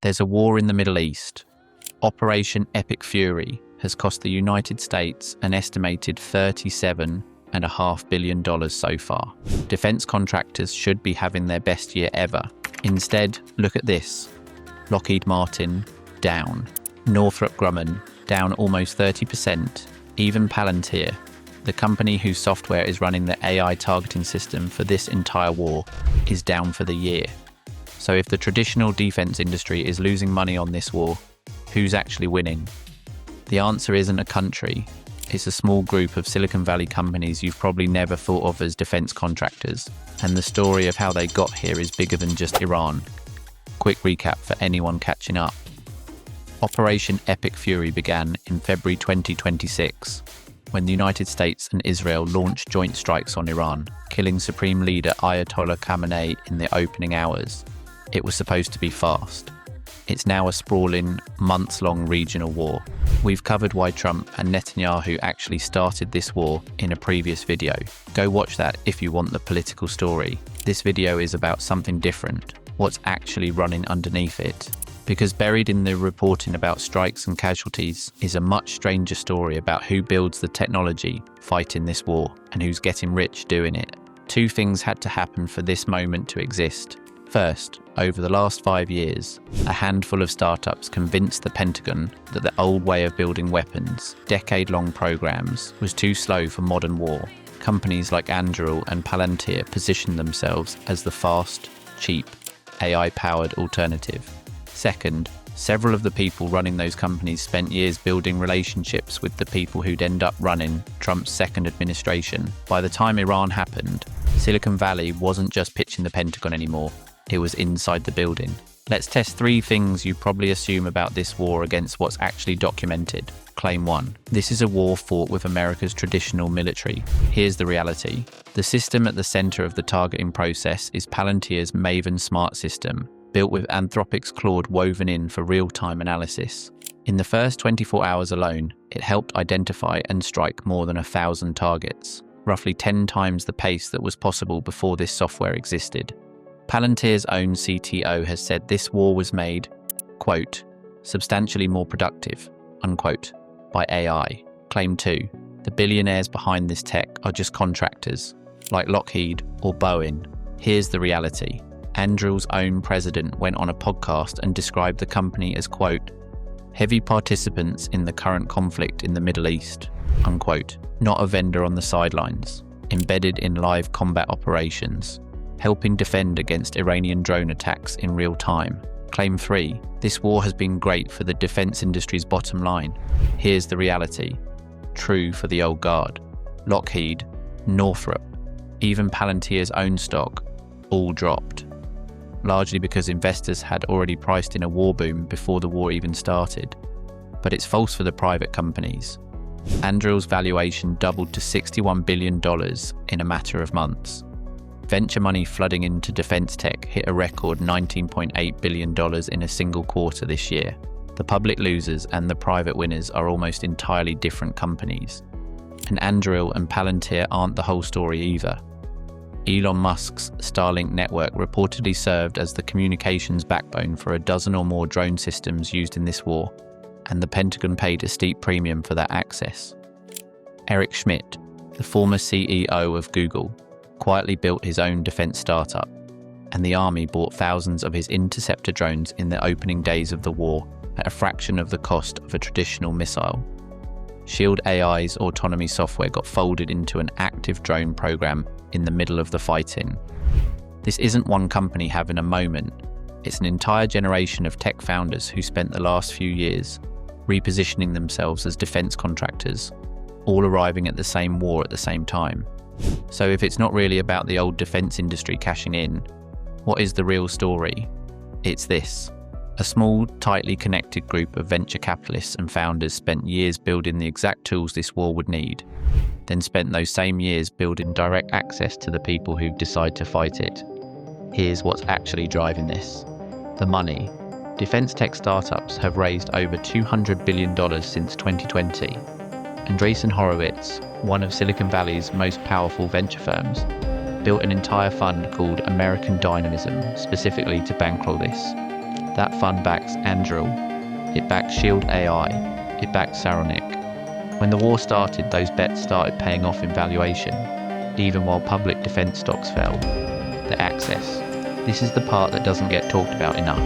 There's a war in the Middle East. Operation Epic Fury has cost the United States an estimated $37.5 billion so far. Defense contractors should be having their best year ever. Instead, look at this. Lockheed Martin, down. Northrop Grumman, down almost 30%. Even Palantir, the company whose software is running the AI targeting system for this entire war, is down for the year. So if the traditional defense industry is losing money on this war, who's actually winning? The answer isn't a country. It's a small group of Silicon Valley companies you've probably never thought of as defense contractors. And the story of how they got here is bigger than just Iran. Quick recap for anyone catching up. Operation Epic Fury began in February 2026, when the United States and Israel launched joint strikes on Iran, killing Supreme Leader Ayatollah Khamenei in the opening hours. It was supposed to be fast. It's now a sprawling, months-long regional war. We've covered why Trump and Netanyahu actually started this war in a previous video. Go watch that if you want the political story. This video is about something different, what's actually running underneath it. Because buried in the reporting about strikes and casualties is a much stranger story about who builds the technology fighting this war and who's getting rich doing it. Two things had to happen for this moment to exist. First, over the last 5 years, a handful of startups convinced the Pentagon that the old way of building weapons, decade-long programs, was too slow for modern war. Companies like Anduril and Palantir positioned themselves as the fast, cheap, AI-powered alternative. Second, several of the people running those companies spent years building relationships with the people who'd end up running Trump's second administration. By the time Iran happened, Silicon Valley wasn't just pitching the Pentagon anymore. It was inside the building. Let's test 3 things you probably assume about this war against what's actually documented. Claim 1. This is a war fought with America's traditional military. Here's the reality. The system at the center of the targeting process is Palantir's Maven Smart system, built with Anthropic's Claude woven in for real-time analysis. In the first 24 hours alone, it helped identify and strike more than 1,000 targets, roughly 10 times the pace that was possible before this software existed. Palantir's own CTO has said this war was made, quote, substantially more productive, unquote, by AI. Claim 2. The billionaires behind this tech are just contractors, like Lockheed or Boeing. Here's the reality. Anduril's own president went on a podcast and described the company as, quote, heavy participants in the current conflict in the Middle East, unquote, not a vendor on the sidelines, embedded in live combat operations, helping defend against Iranian drone attacks in real time. Claim 3. This war has been great for the defense industry's bottom line. Here's the reality. True for the old guard. Lockheed, Northrop, even Palantir's own stock, all dropped. Largely because investors had already priced in a war boom before the war even started. But it's false for the private companies. Anduril's valuation doubled to $61 billion in a matter of months. Venture money flooding into defense tech hit a record $19.8 billion in a single quarter this year. The public losers and the private winners are almost entirely different companies. And Anduril and Palantir aren't the whole story either. Elon Musk's Starlink network reportedly served as the communications backbone for a dozen or more drone systems used in this war, and the Pentagon paid a steep premium for that access. Eric Schmidt, the former CEO of Google, quietly built his own defense startup, and the army bought thousands of his interceptor drones in the opening days of the war at a fraction of the cost of a traditional missile. Shield AI's autonomy software got folded into an active drone program in the middle of the fighting. This isn't one company having a moment. It's an entire generation of tech founders who spent the last few years repositioning themselves as defense contractors, all arriving at the same war at the same time. So if it's not really about the old defense industry cashing in, what is the real story? It's this. A small, tightly connected group of venture capitalists and founders spent years building the exact tools this war would need, then spent those same years building direct access to the people who decide to fight it. Here's what's actually driving this. The money. Defense tech startups have raised over $200 billion since 2020. Andreessen Horowitz, one of Silicon Valley's most powerful venture firms, built an entire fund called American Dynamism specifically to bankroll this. That fund backs Anduril, it backs Shield AI, it backs Starlink. When the war started, those bets started paying off in valuation, even while public defense stocks fell. The access. This is the part that doesn't get talked about enough.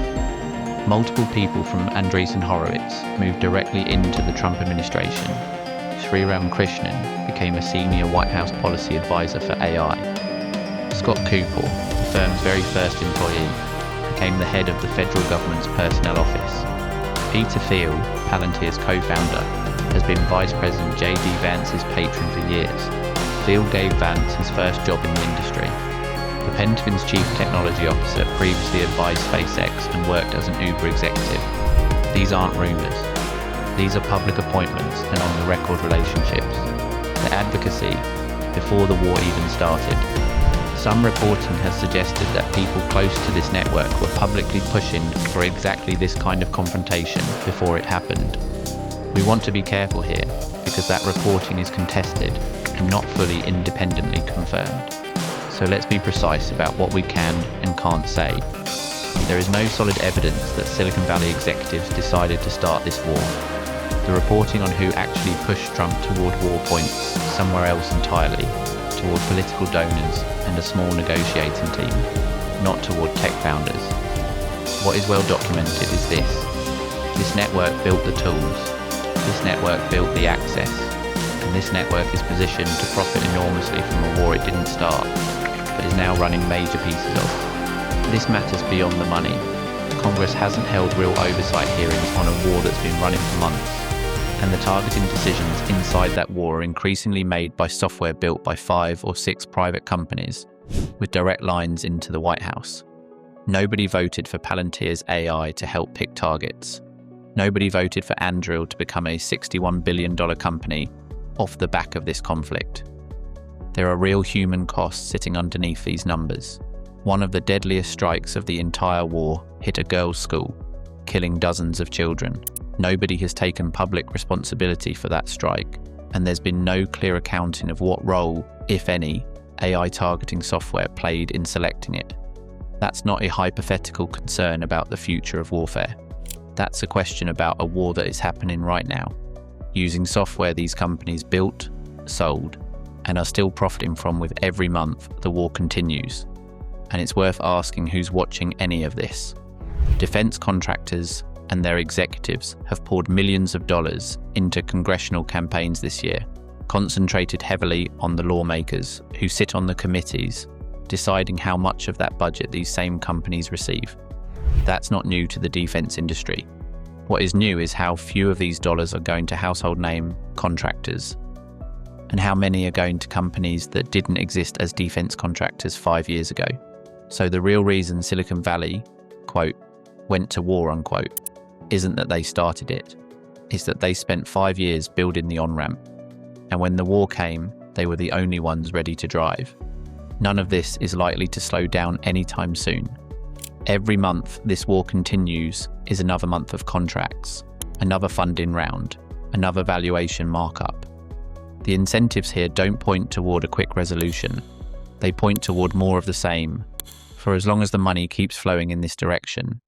Multiple people from Andreessen and Horowitz moved directly into the Trump administration. Sriram Krishnan became a senior White House policy advisor for AI. Scott Cooper, the firm's very first employee, became the head of the federal government's personnel office. Peter Thiel, Palantir's co-founder, has been Vice President J.D. Vance's patron for years. Thiel gave Vance his first job in the industry. The Pentagon's chief technology officer previously advised SpaceX and worked as an Uber executive. These aren't rumours. These are public appointments and on-the-record relationships. The advocacy before the war even started. Some reporting has suggested that people close to this network were publicly pushing for exactly this kind of confrontation before it happened. We want to be careful here, because that reporting is contested and not fully independently confirmed. So let's be precise about what we can and can't say. There is no solid evidence that Silicon Valley executives decided to start this war. The reporting on who actually pushed Trump toward war points somewhere else entirely, toward political donors and a small negotiating team, not toward tech founders. What is well documented is this. This network built the tools. This network built the access. And this network is positioned to profit enormously from a war it didn't start, but is now running major pieces of. This matters beyond the money. Congress hasn't held real oversight hearings on a war that's been running for months, and the targeting decisions inside that war are increasingly made by software built by 5 or 6 private companies, with direct lines into the White House. Nobody voted for Palantir's AI to help pick targets. Nobody voted for Anduril to become a $61 billion company off the back of this conflict. There are real human costs sitting underneath these numbers. One of the deadliest strikes of the entire war hit a girls' school, killing dozens of children. Nobody has taken public responsibility for that strike, and there's been no clear accounting of what role, if any, AI targeting software played in selecting it. That's not a hypothetical concern about the future of warfare. That's a question about a war that is happening right now, using software these companies built, sold, and are still profiting from with every month the war continues. And it's worth asking who's watching any of this. Defense contractors and their executives have poured millions of dollars into congressional campaigns this year, concentrated heavily on the lawmakers who sit on the committees, deciding how much of that budget these same companies receive. That's not new to the defense industry. What is new is how few of these dollars are going to household name contractors, and how many are going to companies that didn't exist as defense contractors 5 years ago. So the real reason Silicon Valley, quote, went to war, unquote, isn't that they started it. It's that they spent 5 years building the on-ramp. And when the war came, they were the only ones ready to drive. None of this is likely to slow down anytime soon. Every month this war continues is another month of contracts, another funding round, another valuation markup. The incentives here don't point toward a quick resolution. They point toward more of the same. For as long as the money keeps flowing in this direction,